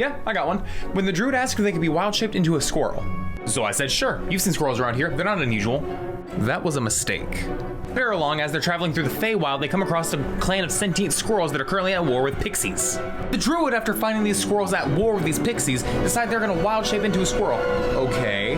Yeah, I got one. When the druid asked if they could be wild-shaped into a squirrel. So I said, sure, you've seen squirrels around here. They're not unusual. That was a mistake. Further along, as they're traveling through the Feywild, they come across a clan of sentient squirrels that are currently at war with pixies. The druid, after finding these squirrels at war with these pixies, decide they're gonna wild shape into a squirrel. Okay.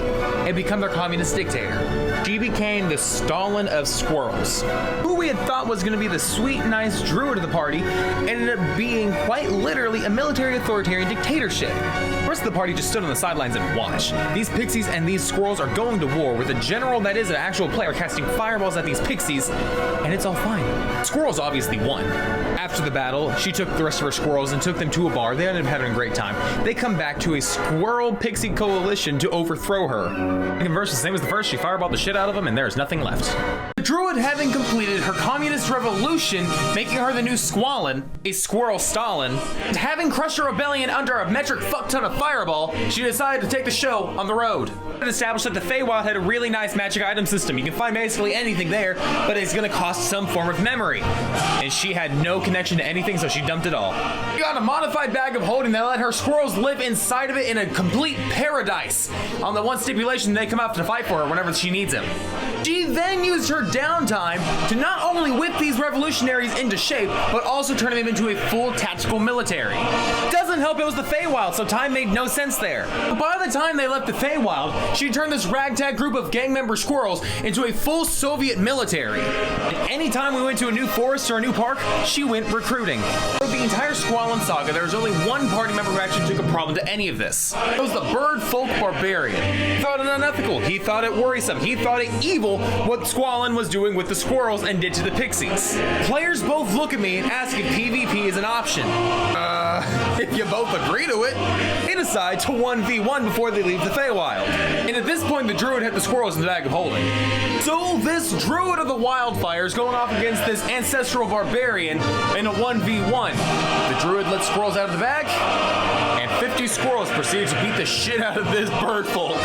And become their communist dictator. She became the Stalin of squirrels. Who we had thought was gonna be the sweet, nice druid of the party ended up being quite literally a military authoritarian dictatorship. The rest of the party just stood on the sidelines and watched. These pixies and these squirrels are going to war with a general that is an actual player casting fireballs at these pixies, and it's all fine. Squirrels obviously won. After the battle, she took the rest of her squirrels and took them to a bar. They ended up having a great time. They come back to a squirrel pixie coalition to overthrow her. In converse, the same as the first, she fireballed the shit out of them and there's nothing left. The druid, having completed her communist revolution, making her the new Squalin, a squirrel Stalin, and having crushed a rebellion under a metric fuck ton of fireball, she decided to take the show on the road. It established that the Feywild had a really nice magic item system. You can find basically anything there, but it's gonna cost some form of memory. And she had no connection to anything, so she dumped it all. She got a modified bag of holding that let her squirrels live inside of it in a complete paradise, on the one stipulation they come out to fight for her whenever she needs them. She then used her downtime to not only whip these revolutionaries into shape, but also turn them into a full tactical military. Doesn't help it was the Feywild, so time made no sense there. But by the time they left the Feywild, she turned this ragtag group of gang member squirrels into a full Soviet military. And anytime we went to a new forest or a new park, she went recruiting. For the entire Squalin saga, there was only one party member who actually took a problem to any of this. It was the bird folk barbarian. He thought it unethical, he thought it worrisome, he thought it evil what Squalin was doing with the squirrels and did to the pixies. Players both look at me and ask if PvP is an option. If you both agree to it, they decide to 1v1 before they leave the Feywild. And at this point, the druid had the squirrels in the bag of holding. So this druid of the wildfire is going off against this ancestral barbarian in a 1v1. The druid lets squirrels out of the bag, and 50 squirrels proceed to beat the shit out of this bird folk.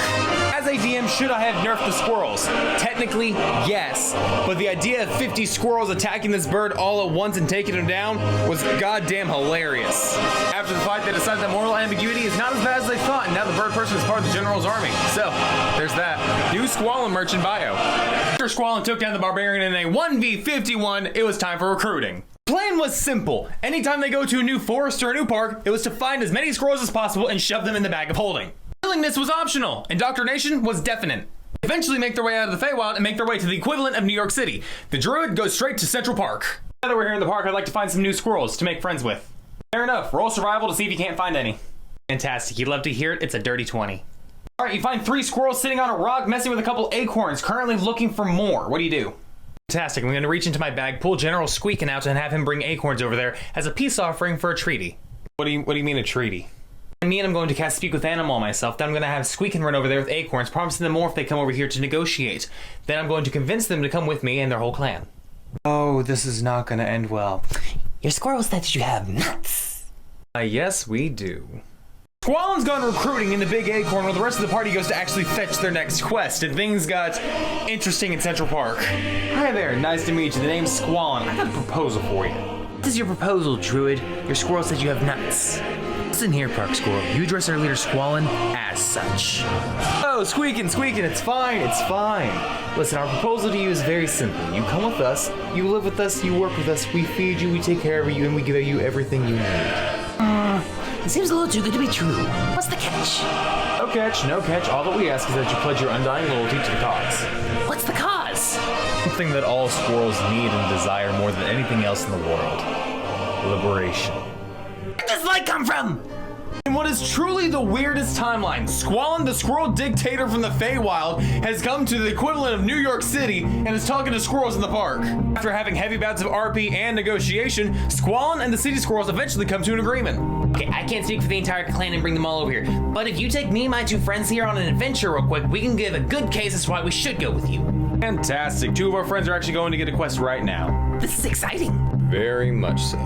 As a DM, should I have nerfed the squirrels? Technically, yes. But the idea of 50 squirrels attacking this bird all at once and taking him down was goddamn hilarious. After the fight, they decided that moral ambiguity is not as bad as they thought, and now the bird person is part of the general's army. So, there's that. New Squalin merchant bio. After Squalin took down the barbarian in a 1v51, it was time for recruiting. Plan was simple. Anytime they go to a new forest or a new park, it was to find as many squirrels as possible and shove them in the bag of holding. Willingness was optional. Indoctrination was definite. Eventually make their way out of the Feywild and make their way to the equivalent of New York City. The druid goes straight to Central Park. Now that we're here in the park, I'd like to find some new squirrels to make friends with. Fair enough. Roll survival to see if you can't find any. Fantastic. You'd love to hear it. It's a dirty 20. Alright, you find 3 squirrels sitting on a rock messing with a couple acorns, currently looking for more. What do you do? Fantastic. I'm going to reach into my bag, pull General Squeakin' out, and have him bring acorns over there as a peace offering for a treaty. What do you mean a treaty? Me and I'm going to cast Speak with Animal on myself. Then I'm going to have Squeakin' run over there with acorns, promising them more if they come over here to negotiate. Then I'm going to convince them to come with me and their whole clan. Oh, this is not going to end well. Your squirrel said that you have nuts. Yes, we do. Squalin's gone recruiting in the Big Acorn while the rest of the party goes to actually fetch their next quest, and things got interesting in Central Park. Hi there, nice to meet you. The name's Squalin. I got a proposal for you. What is your proposal, druid? Your squirrel said you have nuts. Listen here, Park Squirrel. You address our leader Squalin as such. Oh, Squeakin', it's fine, it's fine. Listen, our proposal to you is very simple. You come with us, you live with us, you work with us, we feed you, we take care of you, and we give you everything you need. It seems a little too good to be true. What's the catch? No catch, no catch. All that we ask is that you pledge your undying loyalty to the cause. What's the cause? Something that all squirrels need and desire more than anything else in the world. Liberation. Where does light come from? In what is truly the weirdest timeline, Squalin, the squirrel dictator from the Feywild, has come to the equivalent of New York City and is talking to squirrels in the park. After having heavy bouts of RP and negotiation, Squalin and the city squirrels eventually come to an agreement. Okay, I can't speak for the entire clan and bring them all over here, but if you take me and my 2 friends here on an adventure real quick, we can give a good case as to why we should go with you. Fantastic. 2 of our friends are actually going to get a quest right now. This is exciting. Very much so.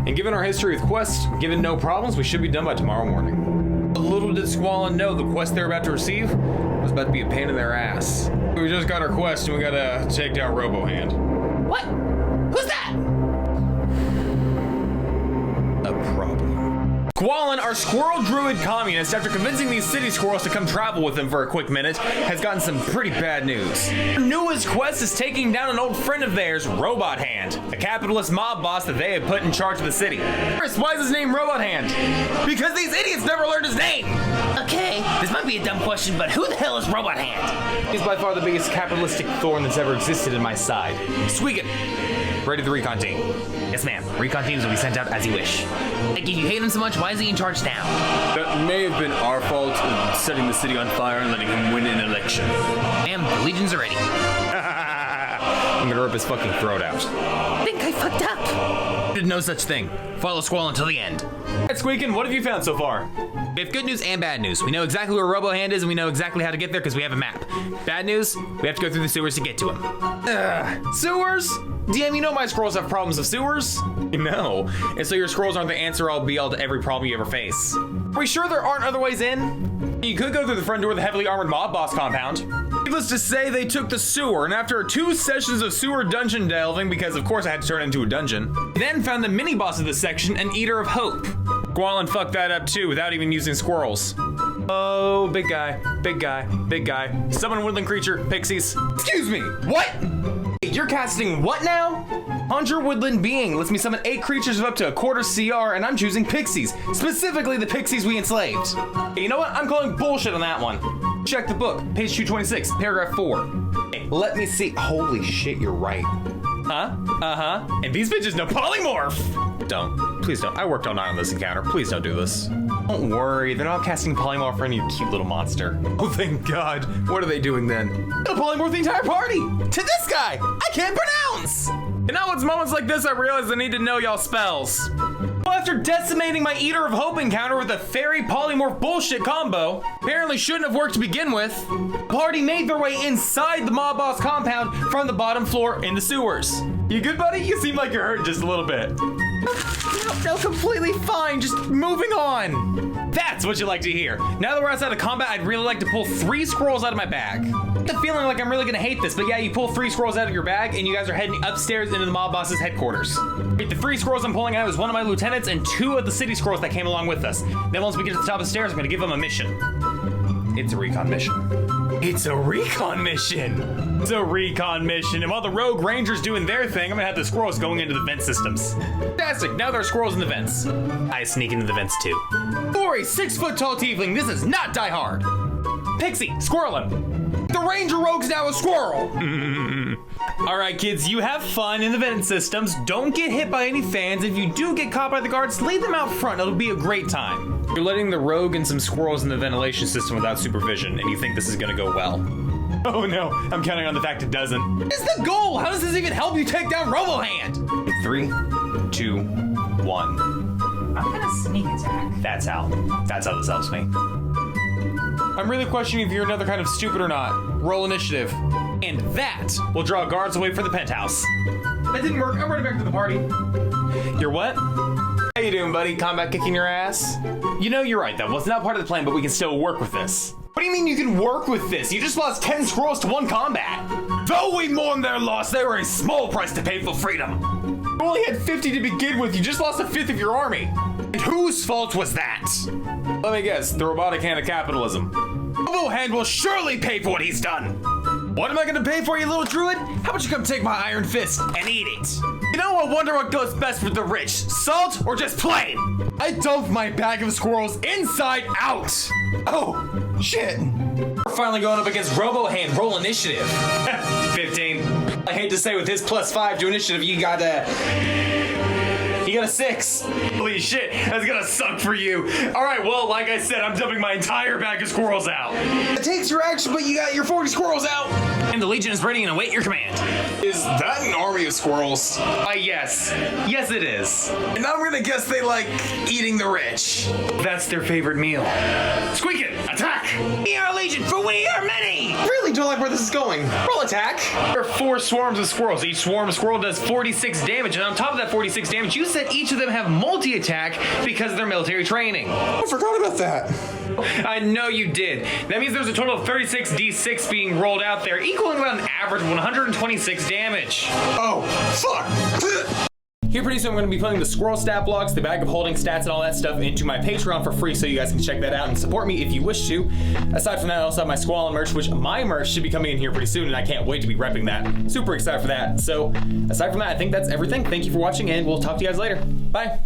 And given our history with quests, given no problems, we should be done by tomorrow morning. But little did Squalin know the quest they're about to receive was about to be a pain in their ass. We just got our quest and we gotta take down Robohand. What? Who's that? A problem. Squallin, our squirrel druid communist, after convincing these city squirrels to come travel with him for a quick minute, has gotten some pretty bad news. Their newest quest is taking down an old friend of theirs, Robot Hand, a capitalist mob boss that they have put in charge of the city. Chris, why is his name Robot Hand? Because these idiots never learned his name! Okay, this might be a dumb question, but who the hell is Robot Hand? He's by far the biggest capitalistic thorn that's ever existed in my side. Squeak it. Ready the recon team. Yes, ma'am. Recon teams will be sent out as you wish. Like, if you hate him so much, why is he in charge now? That may have been our fault in setting the city on fire and letting him win an election. Ma'am, the legions are ready. I'm gonna rip his fucking throat out. I think I fucked up. Did no such thing. Follow Squall until the end. Alright, Squeakin', what have you found so far? We have good news and bad news. We know exactly where RoboHand is, and we know exactly how to get there because we have a map. Bad news, we have to go through the sewers to get to him. Sewers? DM, you know my scrolls have problems with sewers? No. And so your scrolls aren't the answer all be all to every problem you ever face. Are we sure there aren't other ways in? You could go through the front door of the heavily armored mob boss compound. Needless to say, they took the sewer, and after 2 sessions of sewer dungeon delving, because of course I had to turn it into a dungeon, then found the mini boss of this section, an Eater of Hope. Squallin fucked that up too, without even using squirrels. Oh, big guy, big guy, big guy. Summon woodland creature, pixies. Excuse me, what? You're casting what now? Conjure woodland being lets me summon 8 creatures of up to a quarter CR, and I'm choosing pixies, specifically the pixies we enslaved. Hey, you know what? I'm calling bullshit on that one. Check the book, page 226, paragraph 4. Hey, let me see. Holy shit, you're right. Huh? Uh-huh. And these bitches know polymorph. Don't. Please don't. I worked all night on this encounter. Please don't do this. Don't worry. They're not casting polymorph for any cute little monster. Oh, thank God. What are they doing then? They'll polymorph the entire party. To this guy. I can't pronounce. And now it's moments like this I realize I need to know y'all spells. Well, after decimating my Eater of Hope encounter with a fairy polymorph bullshit combo, apparently shouldn't have worked to begin with, the party made their way inside the mob boss compound from the bottom floor in the sewers. You good, buddy? You seem like you're hurt just a little bit. No, completely fine. Just moving on. That's what you like to hear. Now that we're outside of combat, I'd really like to pull 3 scrolls out of my bag. I get the feeling like I'm really gonna hate this, but yeah, you pull 3 scrolls out of your bag and you guys are heading upstairs into the mob boss's headquarters. Wait, the 3 scrolls I'm pulling out is one of my lieutenants and 2 of the city scrolls that came along with us. Then once we get to the top of the stairs, I'm gonna give them a mission. It's a recon mission. It's a recon mission. It's a recon mission. And while the rogue ranger's doing their thing, I'm gonna have the squirrels going into the vent systems. Fantastic, now there are squirrels in the vents. I sneak into the vents too. For a 6-foot-tall tiefling, this is not Die Hard. Pixie, squirrelin'. The ranger rogue's now a squirrel. All right, kids, you have fun in the vent systems. Don't get hit by any fans. If you do get caught by the guards, leave them out front. It'll be a great time. You're letting the rogue and some squirrels in the ventilation system without supervision, and you think this is gonna go well. Oh no, I'm counting on the fact it doesn't. It's the goal! How does this even help you take down RoboHand? 3, 2, 1. I'm gonna sneak attack. That's how this helps me. I'm really questioning if you're another kind of stupid or not. Roll initiative. And that will draw guards away from the penthouse. That didn't work. I'm running back to the party. You're what? How you doing, buddy? Combat kicking your ass? You know, you're right. That was not part of the plan, but we can still work with this. What do you mean you can work with this? You just lost 10 scrolls to 1 combat. Though we mourn their loss, they were a small price to pay for freedom. You only had 50 to begin with. You just lost 1/5 of your army. And whose fault was that? Let me guess. The robotic hand of capitalism. RoboHand will surely pay for what he's done. What am I gonna pay for, you little druid? How about you come take my iron fist and eat it? You know, I wonder what goes best with the rich, salt or just plain? I dumped my bag of squirrels inside out. Oh, shit. We're finally going up against RoboHand. Roll initiative. 15. I hate to say with his +5 to initiative, you got a 6. Holy shit, that's gonna suck for you. All right, well, like I said, I'm dumping my entire bag of squirrels out. It takes your action, but you got your 40 squirrels out. And the Legion is ready and await your command. Is that an army of squirrels? Yes. Yes, it is. And I'm gonna guess they like eating the rich. That's their favorite meal. Squeak it, attack! We are Legion, for we are many! Really don't like where this is going. Roll attack. There are 4 swarms of squirrels. Each swarm of squirrel does 46 damage, and on top of that 46 damage, you said each of them have multi-attack because of their military training. I forgot about that. I know you did. That means there's a total of 36 D6 being rolled out there, equaling about an average of 126 damage. Oh, fuck. Here pretty soon I'm going to be putting the squirrel stat blocks, the bag of holding stats, and all that stuff into my Patreon for free, so you guys can check that out and support me if you wish to. Aside from that, I also have my Squall merch, which my merch should be coming in here pretty soon, and I can't wait to be repping that. Super excited for that. So aside from that, I think that's everything. Thank you for watching, and we'll talk to you guys later. Bye.